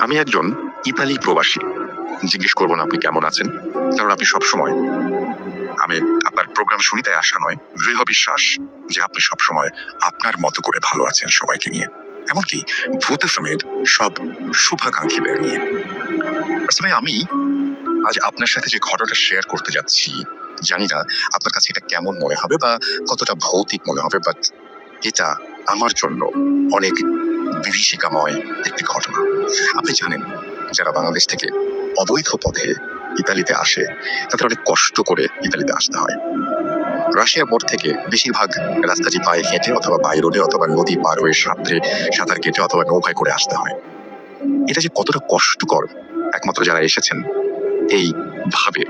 আমি একজন ইতালি প্রবাসী। জিজ্ঞেস করবো না আপনি কেমন আছেন, কারণ আপনি সবসময় আমি আপনার প্রোগ্রাম শুনি তাই আসা নয়, দৃঢ় বিশ্বাস যে আপনি সবসময় আপনার মতো করে ভালো আছেন সবাইকে নিয়ে, এমনকি ভূত সমেত সব শুভাকাঙ্ক্ষীদের নিয়ে। আসলে আমি আজ আপনার সাথে যে ঘটনাটা শেয়ার করতে যাচ্ছি, জানি না আপনার কাছে এটা কেমন মনে হবে বা কতটা ভৌতিক মনে হবে, বাট এটা আমার জন্য অনেক বিভীষিকাময় একটি ঘটনা। আপনি জানেন, যারা বাংলাদেশ থেকে অবৈধ পথে ইতালিতে আসে তাদের অনেক কষ্ট করে ইতালিতে আসতে হয়। রাশিয়ার পর থেকে বেশিরভাগ রাস্তাটি পায়ে হেঁটে অথবা বাই রোডে অথবা নদী পার হয়ে সাঁতরে সাঁতার কেটে অথবা নৌকায় করে আসতে হয়। এটা যে কতটা কষ্টকর একমাত্র যারা এসেছেন এই ভাবে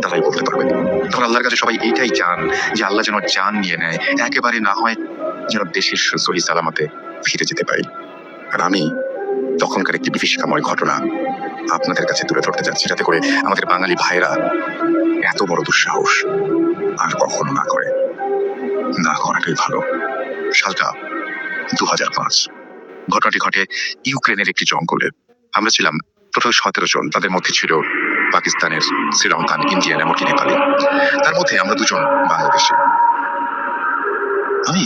তারাই বলতে পারবেন। তখন আল্লাহর কাছে সবাই এইটাই চান যে আল্লাহ যেন জান নিয়ে নেয়, একেবারে না হয় যেন দেশের সহি সালামতে ফিরে যেতে পারি। আর আমি তখনকার একটি বিভীষিকাময় ঘটনা আপনাদের কাছে তুলে ধরতে যাচ্ছি, যাতে করে আমাদের বাঙালি ভাইরা এত বড় দুঃসাহস আর কখনো না করে। না করাটাই ভালো। সালটা 2005। ঘটনাটি ঘটে ইউক্রেনের একটি জঙ্গলে। আমরা ছিলাম টোটাল 17 জন, তাদের মধ্যে ছিল পাকিস্তানের, শ্রীলঙ্কান, ইন্ডিয়ান, এমনকি নেপালি। তার মধ্যে আমরা দুজন বাংলাদেশি। আমি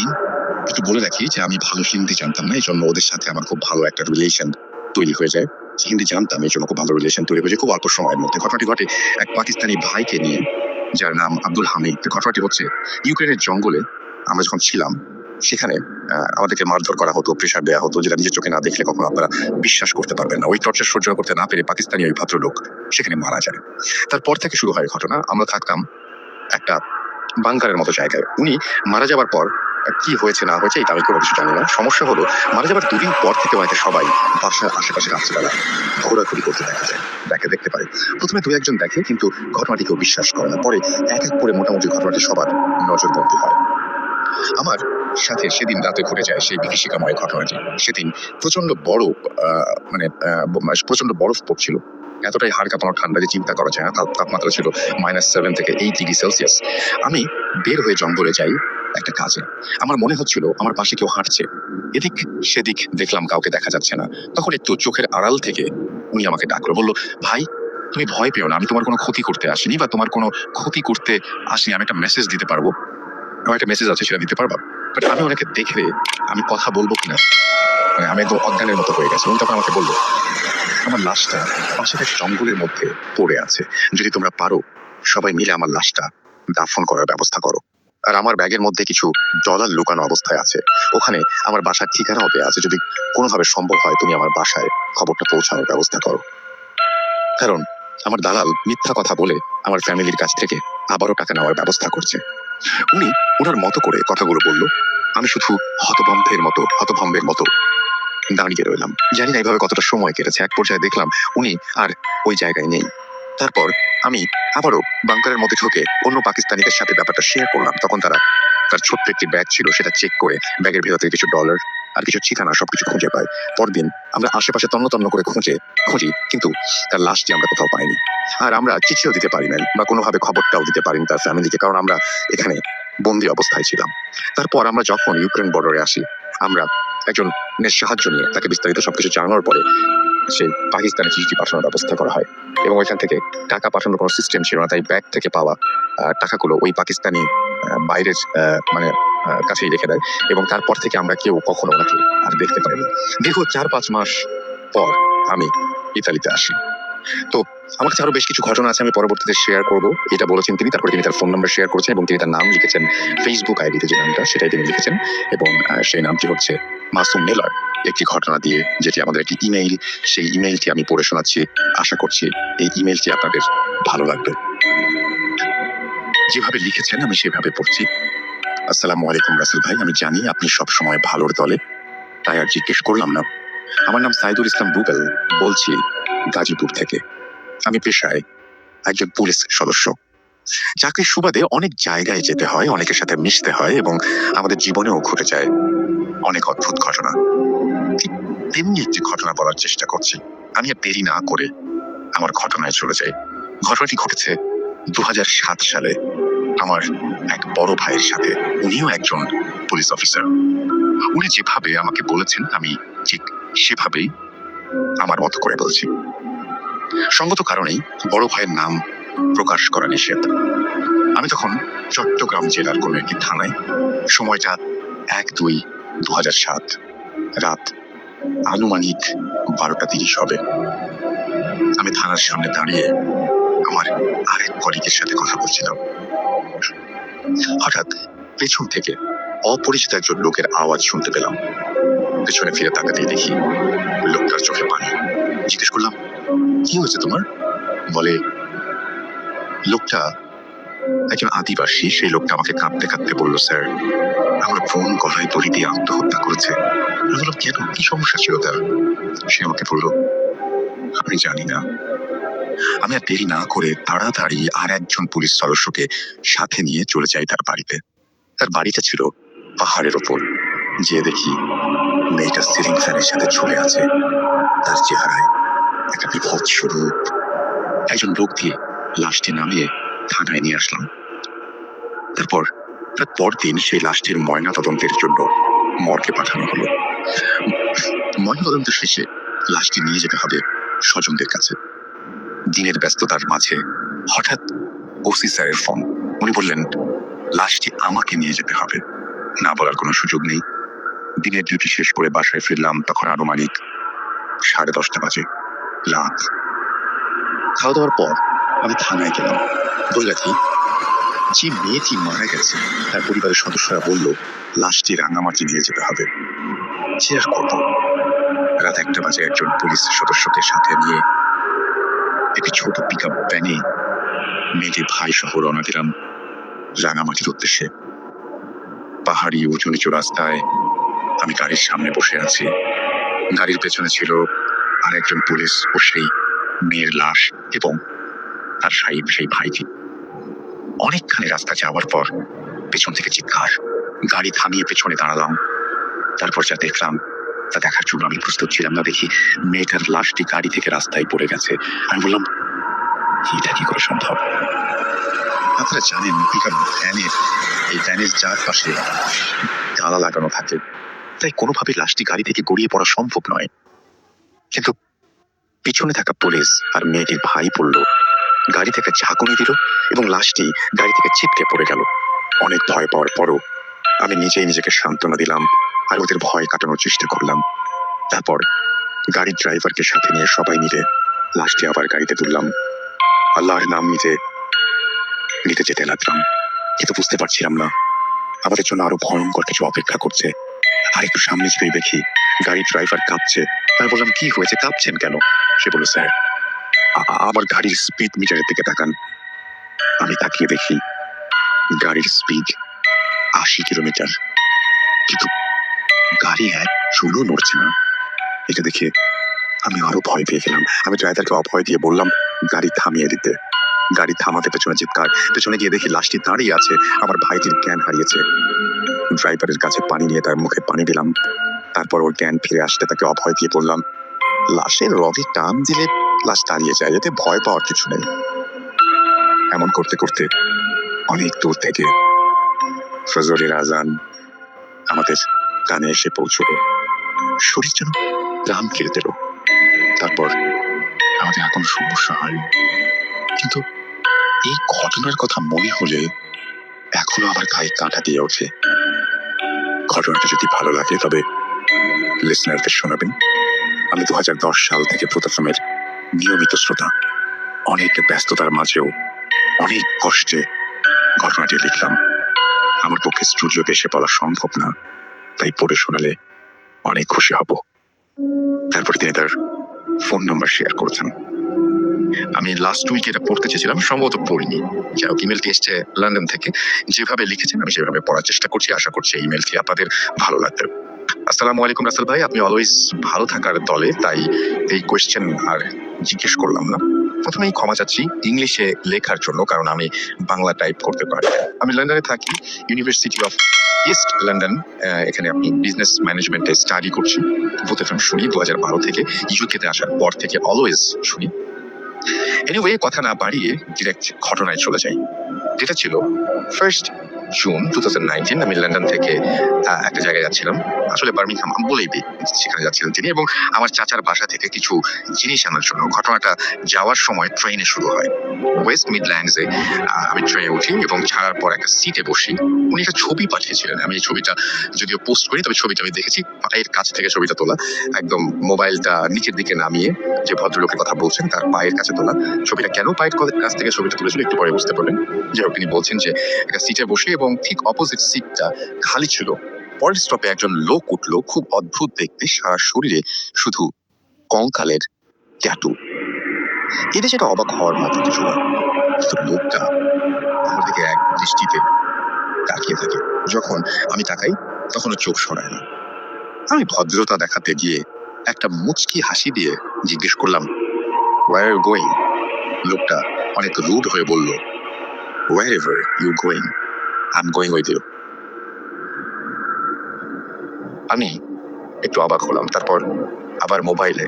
একটু বলে রাখি যে আমি ভালো হিন্দি জানতাম না, এই জন্য ওদের সাথে আমার খুব ভালো একটা রিলেশন তৈরি হয়ে যায়। হিন্দি জানতাম, এই জন্য খুব ভালো রিলেশন তৈরি হয়েছে খুব অল্প সময়ের মধ্যে। ঘটনাটি ঘটে এক পাকিস্তানি ভাইকে নিয়ে, যার নাম আব্দুল হামিদ। ঘটনাটি হচ্ছে ইউক্রেনের জঙ্গলে আমরা যখন ছিলাম সেখানে আমাদেরকে মারধর করা হতো, প্রেশার দেওয়া হতো, যেটা নিজের চোখে না দেখলে কখনো আপনারা বিশ্বাস করতে পারবেন না। ওই টর্চার সহ্য করতে না পেরে পাকিস্তানি ওই ভদ্রলোক সেখানে মারা যায়। তারপর থেকে শুরু হয় ঘটনা। আমরা থাকতাম একটা বাংকারের মতো জায়গায়। উনি মারা যাবার পর কি হয়েছে না হয়েছে এটা আমি কোনো কিছু জানি না। সমস্যা হলো, মারা যাবার দুদিন পর থেকে ওনাকে সবাই বাসার আশেপাশে রাত্রিবেলা ঘোরাঘুরি করতে দেখা যায়, দেখতে পারে। প্রথমে দু একজন দেখে, কিন্তু ঘটনাটি কেউ বিশ্বাস করে না। পরে এক এক করে মোটামুটি ঘটনাটি সবার নজরবন্দী হয়। আমার সাথে সেদিন রাতে ঘটে যায় সেই বিভীষিকাময় ঘটনাটি। সেদিন প্রচন্ড বড় প্রচন্ড বরফ পড়ছিল। এতটাই হাড় কাঁপানো ঠান্ডা যে চিন্তা করা যায় না। তাপমাত্রা ছিল -7 থেকে 8 ডিগ্রি সেলসিয়াস। আমি বের হয়ে জঙ্গলে যাই একটা কাজে। আমার মনে হচ্ছিল আমার পাশে কেউ হাঁটছে। এদিক সেদিক দেখলাম, কাউকে দেখা যাচ্ছে না। তখন একটু চোখের আড়াল থেকে উনি আমাকে ডাকলো, বলল, ভাই তুমি ভয় পেও না, আমি তোমার কোনো ক্ষতি করতে আসিনি বা তোমার কোনো ক্ষতি করতে আসিনি। আমি একটা মেসেজ দিতে পারবো, আমার একটা মেসেজ আছে, সেটা দিতে পারবা? বাট আমি ওনাকে দেখে আমি কথা বলবো কিনা, মানে আমি একদম অজ্ঞানের মতো হয়ে গেছি। উনি তখন আমাকে বললো, আমার লাশটা পাশের এক জঙ্গলের মধ্যে পড়ে আছে, যদি তোমরা পারো সবাই মিলে আমার লাশটা দাফন করার ব্যবস্থা করো। আর আমার ব্যাগের মধ্যে কিছু ডলার লুকানো অবস্থায় আছে, ওখানে আমার বাসার ঠিকানাও দেওয়া আছে, যদি কোনোভাবে সম্ভব হয় তুমি আমার বাসায় খবরটা পৌঁছানোর ব্যবস্থা করো। কারণ আমার দালাল মিথ্যা কথা বলে আমার ফ্যামিলির কাছ থেকে আবারও টাকা নেওয়ার ব্যবস্থা করছে। উনি ওনার মতো করে কথাগুলো বলল। আমি শুধু হতভম্বের মতো দাঁড়িয়ে রইলাম। জানি না এইভাবে কতটা সময় কেটেছে। এক পর্যায়ে দেখলাম উনি আর ওই জায়গায় নেই। তারপর আমি আবারও বাংকারের মধ্যে ঢুকে অন্য পাকিস্তানিদের সাথে ব্যাপারটা শেয়ার করলাম। তখন তার ছোট্ট একটি ব্যাগ ছিল, সেটা চেক করে ব্যাগের ভেতর থেকে কিছু ডলার আর কিছু ঠিকানা সবকিছু খুঁজে পাই। পরদিন আমরা আশেপাশে তন্ন করে খুঁজি, কিন্তু তার লাশটি আমরা কোথাও পাইনি। আর আমরা চিঠিও দিতে পারি নাই বা কোনোভাবে খবরটাও দিতে পারিনি তার ফ্যামিলিকে, কারণ আমরা এখানে বন্দি অবস্থায় ছিলাম। তারপর আমরা যখন ইউক্রেন বর্ডারে আসি, আমরা একজনের সাহায্য নিয়ে তাকে বিস্তারিত সবকিছু জানানোর পরে সেই পাকিস্তানে চিঠি পাঠানোর ব্যবস্থা করা হয়। এবং ওইখান থেকে টাকা পাঠানোর কোনো সিস্টেম ছিল না, তাই ব্যাগ থেকে পাওয়া টাকাগুলো ওই পাকিস্তানি বাইরের কাছেই রেখে দেয়। এবং তারপর থেকে আমরা কেউ কখনো ওনাকে আর দেখতে পাইনি। দীর্ঘ 4-5 মাস পর আমি ইতালিতে আসি। তো আমার কাছে আরো বেশ কিছু ঘটনা আছে, আমি পরবর্তীতে শেয়ার করব। এটা বলেছেন তিনি। তারপরে তিনি তার ফোন নাম্বার শেয়ার করেছেন এবং তিনি তার নাম লিখেছেন ফেসবুক আইডিতে, যে নামটা সেটাই তিনি লিখেছেন। এবং সেই নামটি হচ্ছে মাসুম মেলার। একটি ঘটনা দিয়ে, যেটি আমাদের একটি ইমেইল, সেই ইমেইলটি আমি পড়ে শোনাচ্ছি। আশা করছি এই ইমেইলটি আপনাদের ভালো লাগবে। যেভাবে লিখেছেন আমি সেভাবে পড়ছি। আসসালামু আলাইকুম রাসেল ভাই, আমি জানি আপনি সব সময় ভালোর দলে, তাই আর জিজ্ঞেস করলাম না। আমার নাম সাইদুল ইসলাম রুবেল, বলছি গাজীপুর থেকে। আমি পেশায় একজন পুলিশ সদস্য। চাকরির সুবাদে অনেক জায়গায় যেতে হয়, অনেকের সাথে মিশতে হয় এবং আমাদের জীবনেও ঘটে যায় অনেক অদ্ভুত ঘটনা। ঠিক তেমনি একটি ঘটনা বলার চেষ্টা করছি। আমি আর দেরি না করে আমার ঘটনায় চলে যাই। ঘটনাটি ঘটেছে 2007 সালে আমার এক বড় ভাইয়ের সাথে। উনিও একজন পুলিশ অফিসার। উনি যেভাবে আমাকে বলেছেন আমি ঠিক সেভাবেই আমার মতো করে বলছি। সঙ্গত কারণেই বড় ভাইয়ের নাম প্রকাশ করা নিষেধ। আমি তখন চট্টগ্রাম জেলার কোনো একটি থানায়, সময়টা 1/2/2007, রাত আনুমানিক 12:30 হবে। আমি থানার সামনে দাঁড়িয়ে আমার আরেক কলিগের সাথে কথা বলছিলাম। হঠাৎ পেছন থেকে অপরিচিত একজন লোকের আওয়াজ শুনতে পেলাম। পেছনে ফিরে তাকাতেই দেখি লোকটার চোখে পানি। জিজ্ঞেস করলাম, কি হয়েছে তোমার? বলে, লোকটা একজন আদিবাসী। সেই লোকটা আমাকে কাঁদতে কাঁদতে বলল, স্যার, আমার বোন গলায় দড়ি দিয়ে আত্মহত্যা করেছে। আমি বললাম, কেন, কি সমস্যা ছিল তার? সে আমাকে বলল, আমি জানি না। আমি আর দেরি না করে তাড়াতাড়ি আর একজন পুলিশ সদস্যকে সাথে নিয়ে চলে যাই তার বাড়িতে। তার বাড়িটা ছিল পাহাড়ের ওপর। যে দেখি মেয়েটা সিলিং ফ্যানের সাথে ঝুলে আছে, তার চেহারায় একটা বিভৎস রূপ। একজন লোক দিয়ে লাশটি নামিয়ে থানায় নিয়ে আসলাম। তার পরদিন সেই লাশটির ময়না তদন্তের জন্য মর্গে পাঠানো হলো। ময়না তদন্তের শেষে লাশটি নিয়ে যেতে হবে স্বজনদের কাছে। দিনের ব্যস্ততার মাঝে হঠাৎ ওসি স্যারের ফোন। উনি বললেন, লাশটি আমাকে নিয়ে যেতে হবে। না বলার কোনো সুযোগ নেই। দিনের ডিউটি শেষ করে বাসায় ফিরলাম তখন আনুমানিক 10:30 বাজে, রাত। খাওয়া দাওয়ার পর আমি থানায় গেলাম। বললাম, যে মেয়েটি মারা গেছে তার পরিবারের সদস্যরা বলল লাশটি রাঙামাটি নিয়ে যেতে হবে। সে আর করবো। রাত 1টা বাজে একজন পুলিশ সদস্যকে সাথে নিয়ে একটি ছোট পিকআপ ভ্যানে মেয়েটির ভাই সহ রওনা দিলাম রাঙামাটির উদ্দেশ্যে। পাহাড়ি উঁচু নিচু রাস্তায় আমি গাড়ির সামনে বসে আছি। গাড়ির পেছনে ছিল আর একজন পুলিশ ও সেই মেয়ের লাশ এবং তার সেই ভাইটি। অনেকখানি রাস্তা যাওয়ার পর পেছন থেকে চিৎকার। গাড়ি থামিয়ে পেছনে দাঁড়ালাম। তারপর যা দেখলাম তা দেখার জন্য আমি প্রস্তুত ছিলাম না। দেখি মেয়েটার লাশটি গাড়ি থেকে রাস্তায় পড়ে গেছে। আমি বললাম, এটা কি করে সম্ভব? আপনারা জানেন পিকআপ ভ্যানের এই ভ্যানের চারপাশে তালা লাগানো থাকে, তাই কোনোভাবে লাশটি গাড়ি থেকে গড়িয়ে পড়া সম্ভব নয়। কিন্তু পিছনে থাকা পুলিশ আর মেয়েটির ভাই পড়ল, গাড়ি থেকে ঝাঁকুনি দিল এবং লাশটি গাড়ি থেকে ছিটকে পড়ে গেল। অনেক ভয় পাওয়ার পরও আমি নিজেই নিজেকে সান্ত্বনা দিলাম আর ওদের ভয় কাটানোর চেষ্টা করলাম। তারপর গাড়ির ড্রাইভারকে সাথে নিয়ে সবাই মিলে লাশটি আবার গাড়িতে তুললাম। আল্লাহর নাম নিতে যেতে লাগলাম। কিন্তু বুঝতে পারছিলাম না আমাদের জন্য আরো ভয়ঙ্কর কিছু অপেক্ষা করছে। আর একটু সামনে যেতেই দেখি গাড়ির ড্রাইভার কাঁপছে। আমি বললাম, কি হয়েছে, কাঁপছেন কেন? সে বলল, স্যার, আমার গাড়ির স্পিড মিটারের দিকে তাকান। আমি তাকিয়ে দেখি গাড়ির স্পিড 80 কিলোমিটার, কিন্তু গাড়ি এক চুলও নড়ছে না। এটা দেখে আমি আরো ভয় পেয়ে গেলাম। আমি ড্রাইভারকে অভয় দিয়ে বললাম গাড়ি থামিয়ে দিতে। গাড়ি থামাতে পেছনে চিৎকার। পেছনে গিয়ে দেখি লাশটি দাঁড়িয়ে আছে। আমার ভাইটির জ্ঞান হারিয়েছে। ড্রাইভারের কাছে পানি নিয়ে তার মুখে পানি দিলাম। তারপর ওর জ্ঞান ফিরে আসতে তাকে অভয় দিয়ে বললাম, লাশের রগে টান দিলে লাশ দাঁড়িয়ে যায়, এতে ভয় পাওয়ার কিছু নেই। এমন করতে করতে অনেক দূর থেকে ফজরের আজান আমাদের কানে এসে পৌঁছলো। শরীর যেন প্রাণ কেড়ে দিল। তারপর আমাদের আর কোনো সমস্যা হয়নি। কিন্তু এই ঘটনার কথা মনে হলে এখনো আমার গায়ে কাঁটা দিয়ে ওঠে। ঘটনাটা যদি ভালো লাগে তবে লিসনারদের শোনাবেন। আমি 2010 সাল থেকে প্রথমের নিয়মিত শ্রোতা। অনেক ব্যস্ততার মাঝেও অনেক কষ্টে ঘটনাটি লিখলাম। আমার পক্ষে স্টুডিওতে এসে বলা সম্ভব না, তাই পড়ে শোনালে অনেক খুশি হব। তারপরে তিনি তার ফোন নাম্বার শেয়ার করেছেন। আমি লাস্ট উইক এটা পড়তে চেয়েছিলাম, সম্ভবত পড়িনি। যাই হোক, ইমেলটি এসছে লন্ডন থেকে। যেভাবে লিখেছেন আমি সেভাবে পড়ার চেষ্টা করছি। আশা করছি এই ইমেলটি আপনাদের ভালো লাগবে। আসসালামু আলাইকুম রাসেল ভাই, আপনি অলওয়েজ ভালো থাকার দলে, তাই এই কোয়েশ্চেন আর জিজ্ঞেস করলাম না। প্রথমেই ক্ষমা চাচ্ছি ইংলিশে লেখার জন্য, কারণ আমি বাংলা টাইপ করতে পারি। আমি লন্ডনে থাকি, ইউনিভার্সিটি অফ ইস্ট লন্ডন। এখানে আপনি বিজনেস ম্যানেজমেন্টে স্টাডি করছি। বুথ এফএম শুনি 2012 থেকে। ইউকেতে আসার পর থেকে অলওয়েজ শুনি। এনিওয়ে, কথা না বাড়িয়ে ডিরেক্ট ঘটনায় চলে যাই। যেটা ছিল 1 জুন 2019। আমি লন্ডন থেকে একটা জায়গায় যাচ্ছিলাম, আসলে বার্মিংহাম বলেই দিই, সেখানে যাচ্ছিলেন তিনি, এবং আমার চাচার বাসা থেকে কিছু জিনিস আনার জন্য। ঘটনাটা যাওয়ার সময় ট্রেনে শুরু হয়। ওয়েস্ট মিডল্যান্ডসে আমি ট্রেনে উঠি এবং ছাড়ার পর একটা সিটে বসি। উনি একটা ছবি পাঠিয়েছিলেন। আমি এই ছবিটা যদিও পোস্ট করি, তবে ছবিটা আমি দেখেছি। পায়ের কাছ থেকে ছবিটা তোলা, একদম মোবাইলটা নিচের দিকে নামিয়ে যে ভদ্রলোকের কথা বলছেন তার পায়ের কাছে তোলা ছবিটা। কেন পায়ের কাছ থেকে ছবিটা তুলেছিল একটু পরে বুঝতে পারবেন। যাই হোক, তিনি বলছেন যে একটা সিটে বসে এবং ঠিক অপোজিট সিটটা খালি ছিল। পরের স্টপে একজন লোক উঠলো, খুব অদ্ভুত দেখতে, সারা শরীরে শুধু কঙ্কালের ট্যাটু। এটা সেটা অবাক হওয়ার মতো কিছু না, কিন্তু লোকটা আমার দিকে এক দৃষ্টিতে তাকিয়ে থাকে। যখন আমি তাকাই তখনও চোখ সরায় না। আমি ভদ্রতা দেখাতে গিয়ে একটা মুচকি হাসি দিয়ে জিজ্ঞেস করলাম, "Where are you going?" লোকটা অনেক রুড হয়ে বলল, "Wherever you going, I'm going with you." আমি একটু অবাক হলাম। তারপর আবার মোবাইলে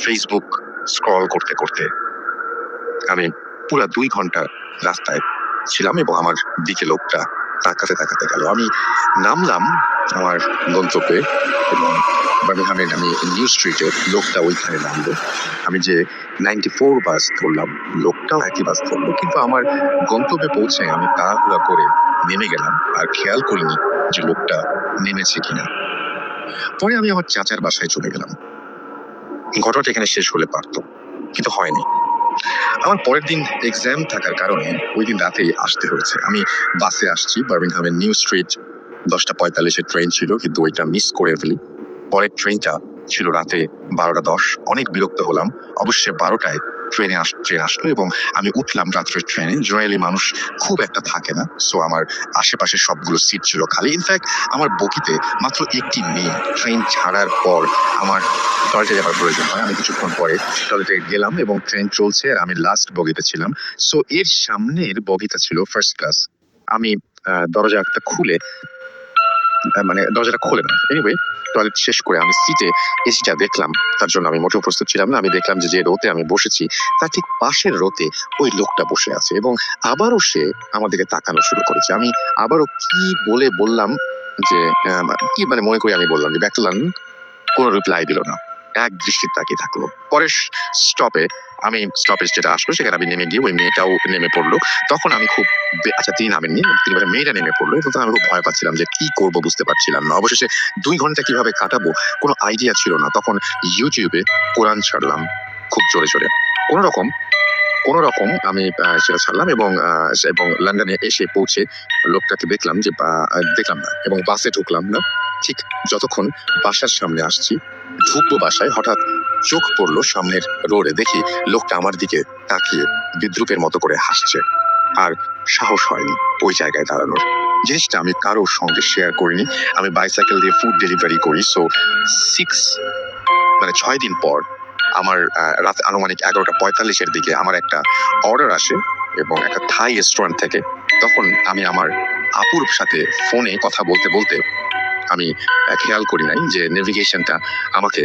ফেসবুক স্ক্রল করতে করতে আমি পুরা 2 ঘন্টা রাস্তায় ছিলাম এবং আমার দিকে লোকটা তাকাতে তাকাতে গেল। আমি নামলাম আমার গন্তব্যে এবং বার্মিংহামের আমি নিউ স্ট্রিটে, লোকটা ওইখানে নামলো। আমি যে 94 বাস ধরলাম, লোকটাও একই বাস ধরলো, কিন্তু আমার গন্তব্যে পৌঁছে আমি তাড়াহুড়া করে নেমে গেলাম আর খেয়াল করিনি যে লোকটা নেমেছে কিনা। পরে আমি আমার চাচার বাসায় চলে গেলাম। ঘটনাটা এখানে শেষ হলে পারতো, কিন্তু হয়নি। আমার পরের দিন এক্সাম থাকার কারণে ওই দিন রাতেই আসতে হয়েছে। আমি বাসে আসছি, বার্মিংহামের নিউ স্ট্রিট 10:45 ট্রেন ছিল, কিন্তু ওইটা মিস করে ফেলি। পরের ট্রেনটা ছিল রাতে 12:10। অনেক বিরক্ত হলাম। অবশ্যই 12টায় ট্রেন আসলো এবং আমি উঠলাম রাত্রের ট্রেনে। জেনারেলি মানুষ খুব একটা থাকে না, সো আমার আশেপাশে সবগুলো সিট ছিল খালি। ইনফ্যাক্ট আমার বগিতে মাত্র একটি মেয়ে। ট্রেন ছাড়ার পর আমার টয়লেটে যাওয়ার প্রয়োজন হয়। আমি কিছুক্ষণ পরে টয়লেটে গেলাম এবং ট্রেন চলছে আর আমি লাস্ট বগিতে ছিলাম। সো এর সামনের বগিটা ছিল ফার্স্ট ক্লাস। আমি দরজাটা খুলে মানে দরজাটা খোলে না। এনিওয়ে, টয়লেট শেষ করে আমি সিটে এসিটা দেখলাম। তার জন্য আমি মোটেও প্রস্তুত ছিলাম না। আমি দেখলাম যে রোতে আমি বসেছি তার ঠিক পাশের রোতে ওই লোকটা বসে আছে এবং আবারও সে আমার দিকে তাকানো শুরু করেছে। আমি আবারও কি বললাম যে কি মনে করি আমি বললাম যে ব্যাক টু লন্ডন। কোনো রিপ্লাই দিল না, এক দৃষ্টিতে তাকিয়ে থাকলো। পরের স্টপে আমি স্টপেজ যেটা আসলো সেখানে আমি নেমে গিয়ে ওই মেয়েটাও নেমে পড়লো। তখন আমি খুব আচ্ছা, তিনি নামেননি, তিনি মেয়েটা নেমে পড়লো এবং আমি খুব ভয় পাচ্ছিলাম যে কি করবো বুঝতে পারছিলাম না। অবশেষে 2 ঘন্টা কিভাবে কাটাবো কোনো আইডিয়া ছিল না। তখন ইউটিউবে কোরআন ছাড়লাম খুব জোরে জোরে। কোনো রকম আমি সেটা ছাড়লাম এবং লন্ডনে এসে পৌঁছে লোকটাকে দেখলাম যে দেখলাম না এবং বাসে ঢুকলাম না। ঠিক যতক্ষণ বাসার সামনে আসছি, ঢুকবো বাসায়, হঠাৎ চোখ পড়লো সামনের রোডে। দেখি লোকটা আমার দিকে তাকিয়ে বিদ্রুপের মতো করে হাসছে। আর সাহস হয়নি ওই জায়গায় দাঁড়ানোর। জিনিসটা আমি কারোর সঙ্গে শেয়ার করিনি। আমি বাইসাইকেল দিয়ে ফুড ডেলিভারি করি। সো 6 দিন পর আমার রাত আনুমানিক 11:45 দিকে আমার একটা অর্ডার আসে এবং একটা থাই রেস্টুরেন্ট থেকে। তখন আমি আমার আপুর সাথে ফোনে কথা বলতে বলতে আমি খেয়াল করি নাই যে নেভিগেশনটা আমাকে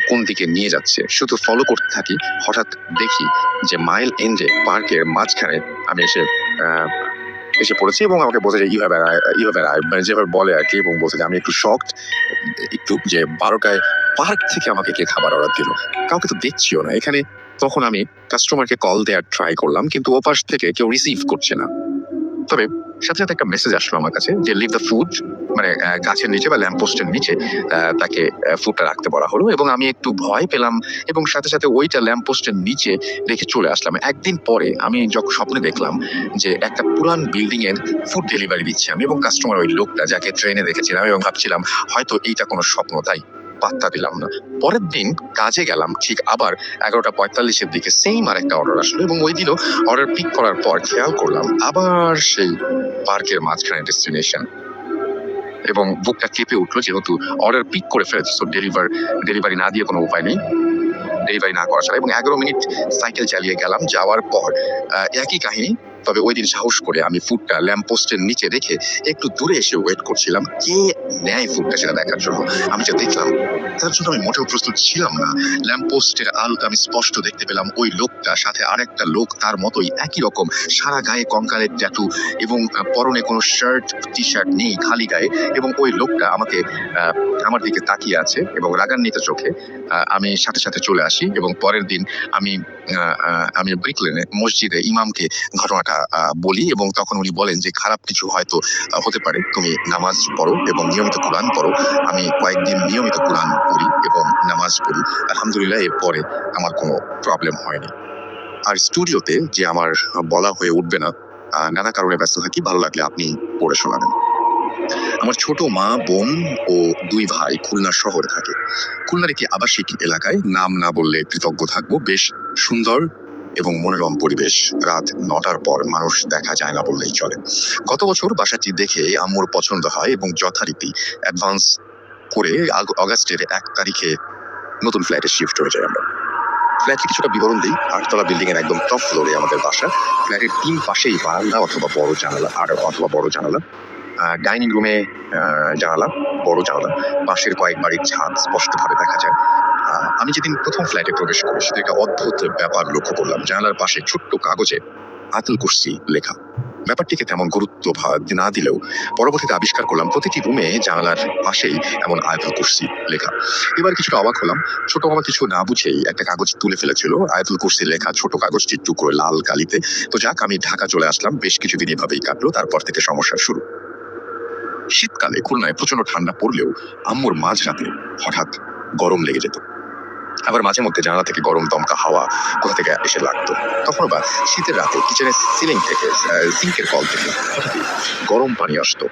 কোন দিকে নিয়ে যাচ্ছে। শুধু ফলো করতে থাকি। হঠাৎ দেখি যে মাইল এন্ডে পার্কের মাঝখানে আমি এসে পড়েছি এবং আমাকে বলছে যে ইউ হ্যাভ অ্যারাইভড, মানে যেভাবে বলে আর কি, এবং বলছে যে আমি একটু শকড, একটু যে 12টায় পার্ক থেকে আমাকে কে খাবার অর্ডার দিল, কাউকে তো দেখছিও না এখানে। তখন আমি কাস্টমারকে কল দেওয়ার ট্রাই করলাম, কিন্তু ওপাশ থেকে কেউ রিসিভ করছে না। তবে সাথে সাথে একটা মেসেজ আসলো আমার কাছে যে লিভ দ্য ফুড, মানে গাছের নিচে বা ল্যাম্পপোস্টের নিচে তাকে ফুডটা রাখতে বলা হলো এবং আমি একটু ভয় পেলাম এবং সাথে সাথে ওইটা ল্যাম্পপোস্টের নিচে রেখে চলে আসলাম। একদিন পরে আমি যখন স্বপ্নে দেখলাম যে একটা পুরান বিল্ডিং এর ফুড ডেলিভারি দিচ্ছি আমি এবং কাস্টমার ওই লোকটা যাকে ট্রেনে দেখেছিলাম, এবং ভাবছিলাম হয়তো এইটা কোনো স্বপ্ন, তাই পাত্তা দিলাম না। পরের দিন কাজে গেলাম, ঠিক আবার 11:45 দিকে সেম আর একটা অর্ডার আসলো এবং ওই দিনও অর্ডার পিক করার পর খেয়াল করলাম আবার সেই পার্কের মাঝখানে ডেস্টিনেশন এবং বুকটা কেঁপে উঠলো, যেহেতু অর্ডার পিক করে ফেলেছে। সো ডেলিভারি না দিয়ে কোনো উপায় নেই, ডেলিভারি না করা ছাড়া। এবং 11 মিনিট সাইকেল চালিয়ে গেলাম। যাওয়ার পর একই কাহিনী, তবে ওই দিন সাহস করে আমি ফুডটা ল্যাম্পপোস্টের নিচে রেখে একটু দূরে এসে ওয়েট করছিলাম কে নেয় ফুডটা সেটা দেখার জন্য। আমি যা দেখলাম তার জন্য আমি মোটেও প্রস্তুত ছিলাম না। ল্যাম্পপোস্টের আলোতে আমি স্পষ্ট দেখতে পেলাম ওই লোকটা, সাথে আরেকটা লোক তার মতোই একই রকম, সারা গায়ে কঙ্কালের ট্যাটু এবং পরনে কোনো শার্ট টি শার্ট নেই, খালি গায়ে। এবং ওই লোকটা আমাকে আমার দিকে তাকিয়ে আছে এবং রাগান্বিত চোখে। আমি সাথে সাথে চলে আসি এবং পরের দিন আমি আমি ব্রিকলেনে মসজিদে ইমামকে ঘটনাটা বলি এবং তখন উনি বলেন যে খারাপ কিছু হয়তো হতে পারে, তুমি নামাজ পড়ো এবং নিয়মিত কোরআন পড়ো। আমি কয়েকদিন নিয়মিত কোরআন পড়ি এবং নামাজ পড়ি। আলহামদুলিল্লাহ, এরপরে আমার কোনো প্রবলেম হয়নি। আর স্টুডিওতে যে আমার বলা হয়ে উঠবে না, নানা কারণে ব্যস্ত থাকি, ভালো লাগলে আপনি পড়ে শোনাবেন। আমার ছোট মা, বোন ও 2 ভাই খুলনা শহরে থাকে। খুলনার একটি আবাসিক এলাকায়, নাম না বললে কৃতজ্ঞ থাকবো। বেশ সুন্দর এবং মনোরম পরিবেশ। রাত 9টার পর মানুষ দেখা যায় না বললেই চলে। গত বছর বাসাটি দেখে আম্মুর পছন্দ হয় এবং যথারীতি অ্যাডভান্স করে অগাস্টের 1 তারিখে নতুন ফ্ল্যাটে শিফট হয়ে যায় আমরা। ফ্ল্যাটে কিছুটা বিবরণ দিই। 8তলা বিল্ডিং এর একদম টপ ফ্লোরে আমাদের বাসা। ফ্ল্যাটের 3 পাশেই বারান্দা অথবা বড় জানালা। ডাইনিং রুমে জানালা, বড় জানালা। পাশের কয়েক বাড়ির ছাদ স্পষ্টভাবে দেখা যায়। আমি যেদিন প্রথম ফ্ল্যাটে প্রবেশ করি, সেটা একটা অদ্ভুত ব্যাপার লক্ষ্য করলাম। জানালার পাশে ছোট্ট কাগজে আয়াতুল কুরসি লেখা। ব্যাপারটিকে তেমন গুরুত্ব না দিলেও পরবর্তীতে আবিষ্কার করলাম প্রতিটি রুমে জানালার পাশেই এমন আয়াতুল কুরসি লেখা। এবার কিছুটা অবাক হলাম। ছোট মামা কিছু না বুঝেই একটা কাগজ তুলে ফেলেছিল, আয়াতুল কুরসি লেখা ছোট কাগজটি টুকরো লাল কালিতে। তো যাক, আমি ঢাকা চলে আসলাম। বেশ কিছুদিন এভাবেই কাটলো। তারপর থেকে সমস্যা শুরু। শীতকালে খুলনায় প্রচন্ড ঠান্ডা পড়লেও আম্মুর মাঝরাতে হঠাৎ গরম লেগে যেত। আবার মাঝে মধ্যে জানালা থেকে গরম দমকা হাওয়া কোথা থেকে এসে লাগতো। তখন আবার শীতের রাতে কিচেনের সিলিং থেকে, সিঙ্কের কল থেকে হঠাৎই গরম পানি আসতো।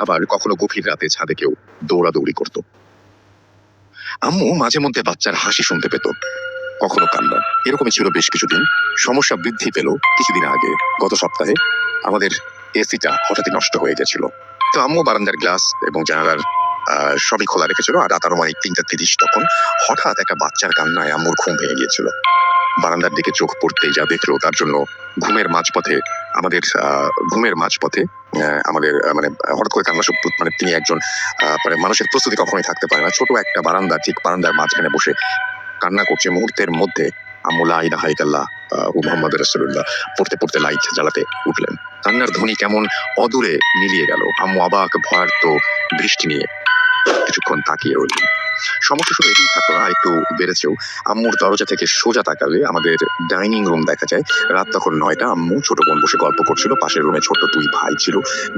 আবার কখনো গভীর রাতে ছাদে কেউ দৌড়াদৌড়ি করতো। আম্মু মাঝে মধ্যে বাচ্চার হাসি শুনতে পেত, কখনো কান্না। এরকমই ছিল বেশ কিছুদিন। সমস্যা বৃদ্ধি পেল কিছুদিন আগে। গত সপ্তাহে আমাদের এসিটা হঠাৎই নষ্ট হয়ে গেছিল। তো আম্মু বারান্দার গ্লাস এবং জানালার সবই খোলা রেখেছিল। আর রাত আনুমানিক 3টা 30 তখন হঠাৎ একটা বাচ্চার কান্নায় আম্মুর ঘুম ভেঙে গিয়েছিল। বারান্দার দিকে চোখ পড়তেই যা দেখলো, তার জন্য ঘুমের মাঝপথে আমাদের মানে হঠাৎ করে কান্না মানে তিনি একজন মানে মানুষের প্রস্তুতি কখনোই থাকতে পারে না। ছোট একটা বারান্দা, ঠিক বারান্দার মাঝখানে বসে কান্না করছে। মুহূর্তের মধ্যে আম্মু লা ইলাহা ইল্লাল্লাহ মুহাম্মাদুর রাসূলুল্লাহ পড়তে পড়তে লাইট জ্বালাতে উঠলেন। কান্নার ধ্বনি কেমন অদূরে মিলিয়ে গেল। আম্মু অবাক ভয়ার্ত দৃষ্টি নিয়ে কিছুক্ষণ তাকিয়ে রইলেন। সমস্যা শুধু এটাই থাকলো না, একটু বেড়েছেও। আম্মুর দরজা থেকে সোজা তাকালে আমাদের ডাইনিং রুম দেখা যায়। রাত তখন 9টা। আম্মু ছোট বোন বসে গল্প করছিল। পাশের রুমে ছোট 2 ভাই ছিল।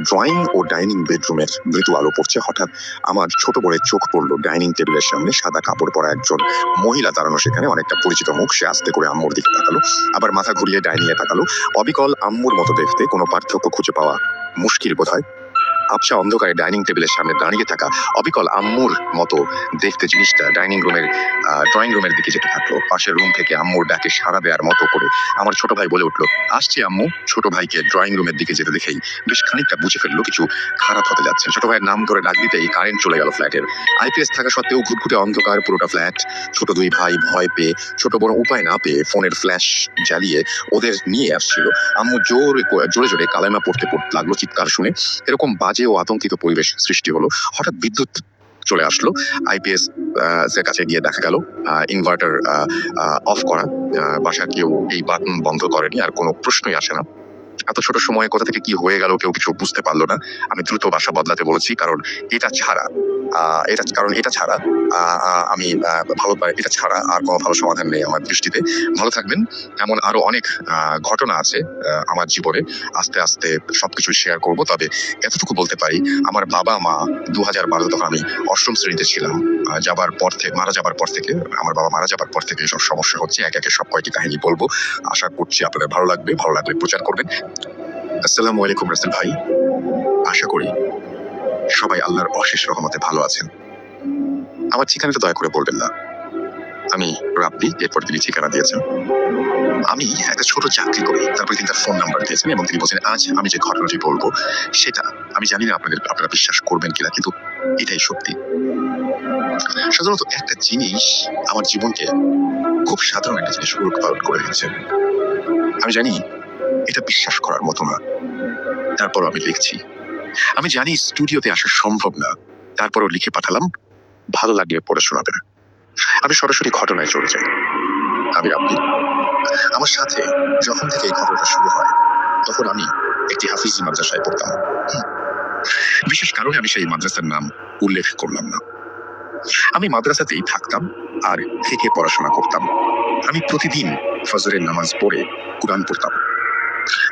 ড্রয়িং ও ডাইনিং বেডরুমের মৃদু আলো পড়ছে। হঠাৎ আমার ছোট বোনের চোখ পড়লো ডাইনিং টেবিলের সামনে সাদা কাপড় পরা একজন মহিলা দাঁড়ানো। সেখানে অনেকটা পরিচিত মুখ। সে আস্তে করে আম্মুর দিকে তাকালো, আবার মাথা ঘুরিয়ে ডাইনিং এ তাকালো। অবিকল আম্মুর মতো দেখতে, কোনো পার্থক্য খুঁজে পাওয়া মুশকিল বোধহয়। আবছা অন্ধকারে ডাইনিং টেবিলের সামনে দাঁড়িয়ে থাকা অবিকল আম্মুর মতো দেখতে জিনিসটা ড্রয়িং রুমের দিকে যেতে থাকলো। পাশের রুম থেকে আম্মুর ডাকে সাড়া দেওয়ার মতো করে আমার ছোট ভাই বলে উঠলো, আসছি আম্মু। ছোট ভাইকে ড্রয়িং রুমের দিকে যেতে দেখেই বেশ খানিকটা বুঝে ফেললো কিছু খারাপ হতে যাচ্ছে। ছোট ভাইয়ের নাম ধরে ডাক দিতেই কারেন্ট চলে গেল ফ্ল্যাটের। আইপিএস থাকা সত্ত্বেও ঘুটঘুটে অন্ধকার পুরোটা ফ্ল্যাট। ছোট 2 ভাই ভয় পেয়ে, ছোট বড় উপায় না পেয়ে ফোনের ফ্ল্যাশ জ্বালিয়ে ওদের নিয়ে আসছিল। আম্মু জোরে জোরে কালেমা পড়তে লাগলো চিৎকার শুনে। এরকম বাজে ও আতঙ্কিত পরিবেশ সৃষ্টি হলো। হঠাৎ বিদ্যুৎ চলে আসলো। আইপিএস এর কাছে গিয়ে দেখা গেল ইনভার্টার অফ করা। বাসার কেউ এই বাটন বন্ধ করেনি। আর কোনো প্রশ্নই আসে না। এত ছোট সময়ে কোথা থেকে কি হয়ে গেল কেউ কিছু বুঝতে পারলো না। আমি দ্রুত বাসা বদলাতে বলেছি, কারণ এটা ছাড়া আমি এটা ছাড়া আর কোনো ভালো সমাধান নেই আমার দৃষ্টিতে। ভালো থাকবেন। এমন আরো অনেক ঘটনা আছে আমার জীবনে। আস্তে আস্তে সবকিছু শেয়ার করব। তবে এতটুকু বলতে পারি, আমার বাবা মা 2012 তখন আমি 8ম শ্রেণীতে ছিলাম। মারা যাবার পর থেকে আমার বাবা মারা যাবার পর থেকে এসব সমস্যা হচ্ছে। একে একে সব কয়টি কাহিনী বলবো। আশা করছি আপনাদের ভালো লাগবে। ভালো লাগলে প্রচার করবেন। আসসালামু আলাইকুম রাসেল ভাই। আশা করি সবাই আল্লাহর অশেষ রহমতে ভালো আছেন। আমার ঠিকানাটা দয়া করে বলবেন না। আমি রাব্বি। এরপর তিনি ঠিকানা দিয়েছেন। আমি একটা ছোট চাকরি করি। তারপরে তিনি তার ফোন নাম্বার দিয়েছেন এবং তিনি বলছেন, আজ আমি যে ঘটনাটি বলবো সেটা আমি জানি না আপনারা বিশ্বাস করবেন কিনা, কিন্তু এটাই সত্যি। সাধারণত একটা জিনিস আমার জীবনকে, খুব সাধারণ একটা জিনিস উলটপালট করে দিয়েছে। আমি জানি এটা বিশ্বাস করার মতো না, তারপর আমি লিখছি। আমি জানি স্টুডিওতে আসা সম্ভব না, তারপরও লিখে পাঠালাম। ভালো লাগলে পড়ে শোনাবে। আমি সরাসরি ঘটনায় চলে যাই। আপনি আমার সাথে যখন থেকে এই ঘটনাটা শুরু হয় তখন আমি একটি হাফিজি মাদ্রাসায় পড়তাম। হুম, বিশেষ কারণে আমি সেই মাদ্রাসার নাম উল্লেখ করলাম না। আমি মাদ্রাসাতেই থাকতাম আর থেকে পড়াশোনা করতাম। আমি প্রতিদিন ফজরের নামাজ পড়ে কুরআন পড়তাম।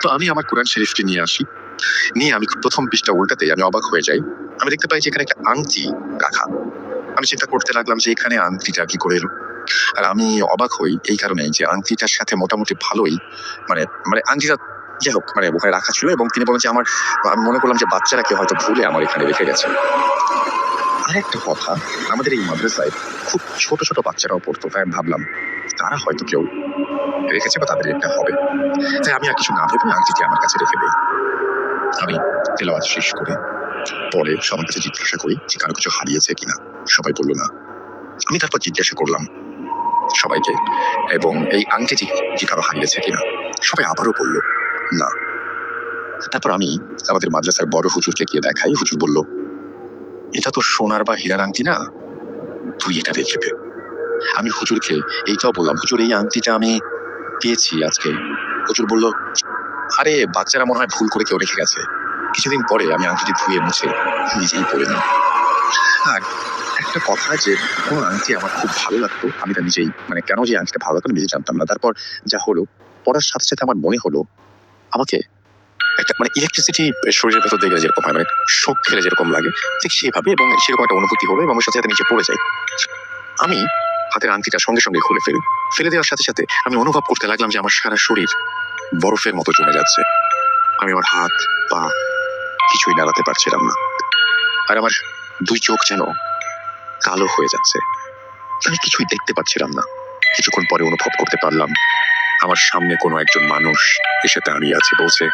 তো আমি আমার কুরআন শরীফটি নিয়ে আসি। নিয়ে আমি প্রথম পৃষ্ঠা উল্টাতেই আমি অবাক হয়ে যাই। আমি দেখতে পাই যে এখানে একটা আংটি রাখা। আমি চিন্তা করতে লাগলাম যে এখানে আংটিটা কি করে এলো। আর আমি অবাক হই এই কারণে যে আংটিটার সাথে মোটামুটি ভালোই মানে মানে আংটিটা যাই হোক ওখানে রাখা ছিল এবং তিনি বলেন যে আমি মনে করলাম যে বাচ্চারা কেউ হয়তো ভুলে আমার এখানে রেখে গেছে। আরেকটা কথা, আমাদের এই মাদ্রাসায় খুব ছোট ছোট বাচ্চারাও পড়তো, তাই আমি ভাবলাম তারা হয়তো কেউ রেখেছে বা তাদের একটা হবে। তাই আমি আর কিছু না ভেবে আংটিটি আমার কাছে রেখে দিই। আমি তেলাওয়াত শেষ করে পরে সবার কাছে জিজ্ঞাসা করি যে কারো কিছু হারিয়েছে কিনা। সবাই বলল না। আমি তারপর জিজ্ঞাসা করলাম সবাইকে এবং এই আংটিটি কি কারো হারিয়েছে কিনা। সবাই আবারও বলল না। তারপর আমি আমাদের মাদ্রাসার বড় হুজুরকে গিয়ে দেখাই। হুজুর বলল, এটা তো সোনার বা হীরার আংটি না, তুই এটা রেখে দে। আমি হুজুরকে এইটাও বললাম, হুজুর এই আংটিটা আমি পেয়েছি আজকে। হুজুর বলল, আরে বাচ্চারা মনে হয় ভুল করে কেউ রেখে গেছে। কিছুদিন পরে আমি আংটিটি ধুয়ে মুছে নিজেই পরে নিই। আর একটা কথা, যে কোনো আংটি আমার খুব ভালো লাগতো, আমি তা নিজেই কেন যে আংটিটা ভালো লাগতো নিজেই জানতাম না। তারপর যা হলো, পড়ার সাথে সাথে আমার মনে হলো আমাকে একটা ইলেকট্রিসিটি শরীরের ভেতর দিয়ে গেলে যেরকম হয়, শক খেলে যেরকম লাগে, ঠিক সেভাবে এবং সেরকম একটা অনুভূতি হলো এবং সাথে সাথে নিচে পড়ে যাই। আমি হাতের আংটিটা সঙ্গে সঙ্গে খুলে ফেলি। ফেলে দেওয়ার সাথে সাথে আমি অনুভব করতে লাগলাম যে আমার সারা শরীর বরফের মতো জমে যাচ্ছে। আমি আমার হাত পা কিছুই নাড়াতে পারছিলাম না। আর আমার দুই চোখ যেন কালো হয়ে যাচ্ছে। আমি কিছুই দেখতে পাচ্ছিলাম না। কিছুক্ষণ পরে অনুভব করতে পারলাম আমার সামনে কোনো একজন মানুষ এসে দাঁড়িয়ে আছে, বলছে,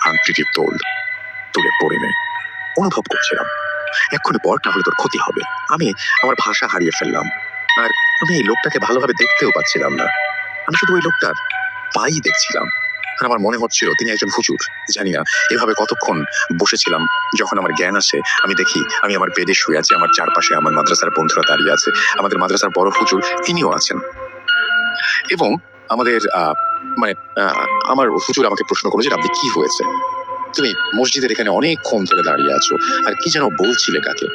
আংটিটি তুলে পড়ে নে। অনুভব করছিলাম এক্ষুনি পর, না হলে তোর ক্ষতি হবে। আমি আমার ভাষা হারিয়ে ফেললাম। আর আমি এই লোকটাকে ভালোভাবে দেখতেও পাচ্ছিলাম না। আমি শুধু ওই লোকটার পাই দেখছিলাম। আর আমার মনে হচ্ছিল তিনি একজন হুজুর। জানি না এভাবে কতক্ষণ বসেছিলাম। যখন আমার জ্ঞান আসে, আমি দেখি আমি আমার বেডে শুয়ে আছি। আমার চারপাশে আমার মাদ্রাসার বন্ধুরা দাঁড়িয়ে আছে। আমাদের মাদ্রাসার বড় হুজুর তিনিও আছেন। এবং আমাদের আমার হুজুর আমাকে প্রশ্ন করলো যে আপনি কি হয়েছে, তুমি মসজিদের এখানে অনেকক্ষণ ধরে দাঁড়িয়ে আছো আর কি যেন বলছিলে কাকে।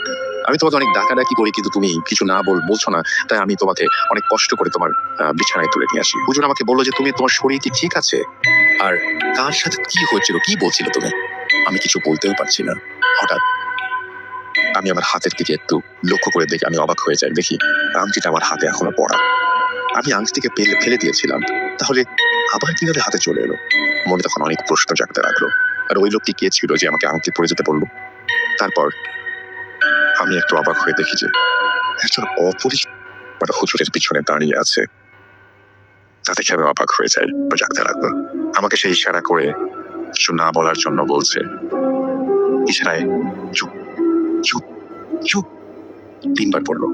আমি তোমাকে অনেক ডাকাডাকি করি কিন্তু তুমি কিছু না বলছো না, তাই আমি তোমাকে অনেক কষ্ট করে তোমার বিছানায় তুলে নিয়ে আসি। হুজুর আমাকে বললো যে তুমি, তোমার শরীর কি ঠিক আছে, আর কার সাথে কি হয়েছিল, কি বলছিলে তুমি। আমি কিছু বলতেও পারছি না। হঠাৎ আমি আমার হাতের দিকে একটু লক্ষ্য করে দেখি, আমি অবাক হয়ে যাই। দেখি আংটিটা আমার হাতে এখনো পড়া। আমি আংটিটিকে ফেলে দিয়েছিলাম, তাহলে আবার কিভাবে হাতে চলে এলো। মনে তখন অনেক প্রশ্ন জাগতে লাগলো। আর ওই লোকটি কে ছিল যে আমাকে আংটি পরে যেতে বললো। তারপর আমি একটু অবাক হয়ে দেখি যে একজন অপরিচিত হুজুরের পিছনে দাঁড়িয়ে আছে। তা দেখে আমি অবাক হয়ে যাই, জাগতে লাগলো। আমাকে সেই ইশারা করে কিছু না বলার জন্য বলছে। ইশারায় চুপ চুপ চুপ 3বার পড়লো।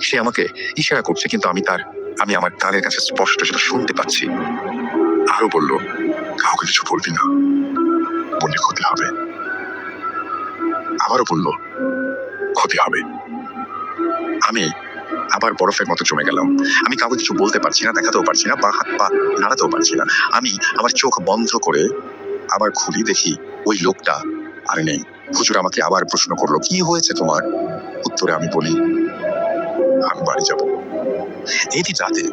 সে আমাকে ইশারা করছে কিন্তু আমি আমার কানের কাছে স্পষ্ট সেটা শুনতে পাচ্ছি। আরো বলল, কাউকে কিছু বলবি না, বললে ক্ষতি হবে। আবারও বলল, ক্ষতি হবে। আমি আবার বরফের মতো জমে গেলাম। আমি কাউকে কিছু বলতে পারছি না, দেখাতেও পারছি না, বা হাত পা নাড়াতেও পারছি না। আমি আমার চোখ বন্ধ করে আবার খুলি, দেখি ওই লোকটা আর নেই। হুজুর আমাকে আবার প্রশ্ন করলো, কি হয়েছে তোমার। উত্তরে আমি বলি, আমি বাড়ি যাব। এই রাতে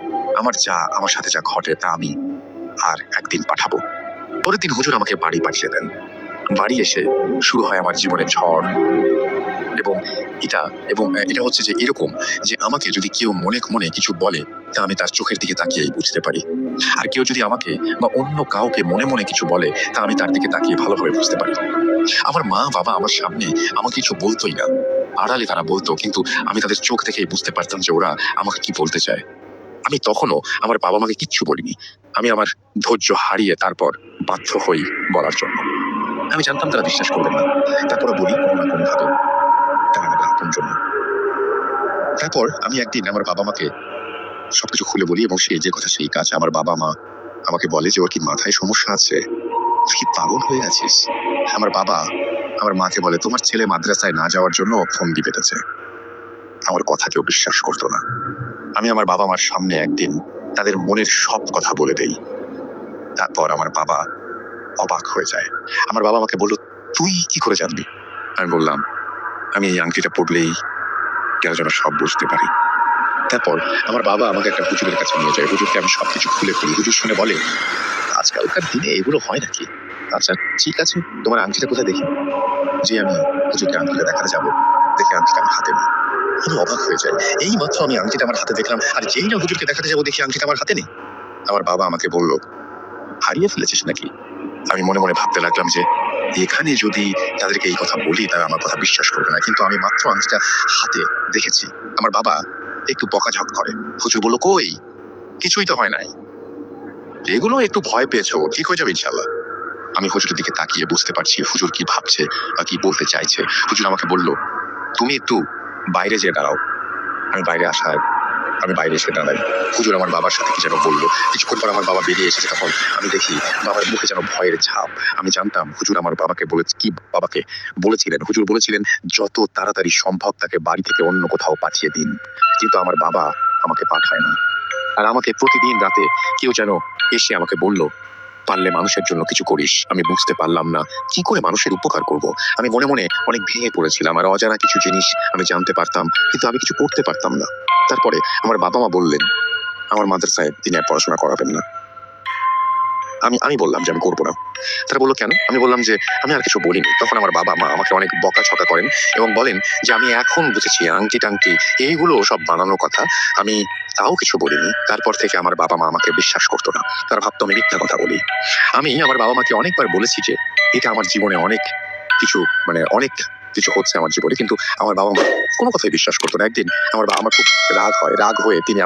আমার সাথে যা ঘটে তা আমি আর একদিন পাঠাবো। পরের দিন হুজুর আমাকে বাড়ি পাঠিয়ে দেন। বাড়ি এসে শুরু হয় আমার জীবনের ঝড়। এবং এটা হচ্ছে যে এরকম যে আমাকে যদি কেউ মনে মনে কিছু বলে, তা আমি তার চোখের দিকে তাকিয়েই বুঝতে পারি। আর কেউ যদি আমাকে বা অন্য কাউকে মনে মনে কিছু বলে, তা আমি তার দিকে তাকিয়ে ভালোভাবে বুঝতে পারি। আমার মা বাবা আমার সামনে আমাকে কিছু বলতোই না, আড়ালে তারা বলতো, কিন্তু আমি তাদের চোখ দেখেই বুঝতে পারতাম যে ওরা আমাকে কি বলতে চায়। আমি তখনও আমার বাবা মাকে কিচ্ছু বলিনি। আমি আমার ধৈর্য হারিয়ে তারপর বাধ্য হই বলার জন্য। আমি জানতাম তারা বিশ্বাস করবেন না, তারপরে বলি কোনো না কোনো ভাবে, তারা আমাদের আপনজন। তারপর আমি একদিন আমার বাবা মাকে সবকিছু খুলে বলি এবং সেই যে কথা সেই কাজ। আমার বাবা মা আমাকে বলে যে ওর কি মাথায় সমস্যা আছে, তুই কি পাগল হয়ে আছিস। আমার বাবা আমার মাকে বলে, তোমার ছেলে মাদ্রাসায় না যাওয়ার জন্য ফন্দি পেতেছে। আমার কথা কেউ বিশ্বাস করতো না। আমি আমার বাবা মার সামনে একদিন তাদের মনের সব কথা বলে দেই। তারপর আমার বাবা অবাক হয়ে যায়। আমার বাবা আমাকে বলল, তুই কি করে জানবি? আমি বললাম, আমি এই আংটিটা পরলেই কেন যেন সব বুঝতে পারি। তারপর আমার বাবা আমাকে একটা হুজুরের কাছে নিয়ে যায়। হুজুরকে আমি সবকিছু খুলে ফেলি। হুজুর শুনে বলে, আজকালকার দিনে এগুলো হয় নাকি? আচ্ছা ঠিক আছে, তোমার আংটিটা কোথায় দেখি? যে আমি হুজুরকে আংটিটা দেখাতে যাবো, দেখে আংটিটা আমার হাতে নেই। আমি অবাক হয়ে যাই। এই মাত্র আমি আংটিটা আমার হাতে দেখলাম, আর যেই না হুজুরকে দেখাতে যাবো দেখি আংটিটা আমার হাতে নেই। আমার বাবা আমাকে বলল, হারিয়ে ফেলেছিস নাকি? আমি মনে মনে ভাবতে লাগলাম যে এখানে যদি তাদেরকে এই কথা বলি তারা আমার কথা বিশ্বাস করবে না, কিন্তু আমি মাত্র আংটিটা হাতে দেখেছি। আমার বাবা একটু বকাঝক করে। হুজুর বলল, কই, কিছুই তো হয় নাই, এগুলো একটু ভয় পেয়েছো, ঠিক হয়ে যাবে ইনশাল্লাহ। আমি হুজুরের দিকে তাকিয়ে বুঝতে পারছি হুজুর কি ভাবছে বা কি বলতে চাইছে। হুজুর আমাকে বলল, তুমি একটু বাইরে যেয়ে দাঁড়াও। আমি বাইরে এসে দাঁড়াই। হুজুর আমার বাবার সাথে কি যেন বললো। কিছুক্ষণ পর আমার বাবা বেরিয়ে এসেছে। তখন আমি দেখি বাবার মুখে যেন ভয়ের ছাপ। আমি জানতাম হুজুর আমার বাবাকে বলেছিলেন। হুজুর বলেছিলেন, যত তাড়াতাড়ি সম্ভব তাকে বাড়ি থেকে অন্য কোথাও পাঠিয়ে দিন। কিন্তু আমার বাবা আমাকে পাঠায় না। আর আমাকে প্রতিদিন রাতে কেউ যেন এসে আমাকে বলল, পারলে মানুষের জন্য কিছু করিস। আমি বুঝতে পারলাম না কি করে মানুষের উপকার করব। আমি মনে মনে অনেক ভেঙে পড়েছিলাম। আর অজানা কিছু জিনিস আমি জানতে পারতাম, কিন্তু আমি কিছু করতে পারতাম না। তারপরে আমার বাবা মা বললেন, আমার মাদ্রাসায় তিনি আর পড়াশোনা করাবেন না। আমি বললাম যে আমি করবো না। তারা বললো, কেন? আমি বললাম যে আমি আর কিছু বলিনি। তখন আমার বাবা মা আমাকে অনেক বকাঝকা করেন এবং বলেন যে আমি এখন বুঝেছি আংটি টাংটি এইগুলো সব বানানোর কথা। আমি তাও কিছু বলিনি। তারপর থেকে আমার বাবা মা আমাকে বিশ্বাস করতো না। তারা ভাবতো আমি মিথ্যা কথা বলি। আমি আমার বাবা মাকে অনেকবার বলেছি যে এটা আমার জীবনে অনেক কিছু হচ্ছে আমার জীবনে, কিন্তু আমার বাবা মা কোনো কথাই বিশ্বাস করতো না। একদিন আমার খুব রাগ হয়। রাগ হয়ে তিনি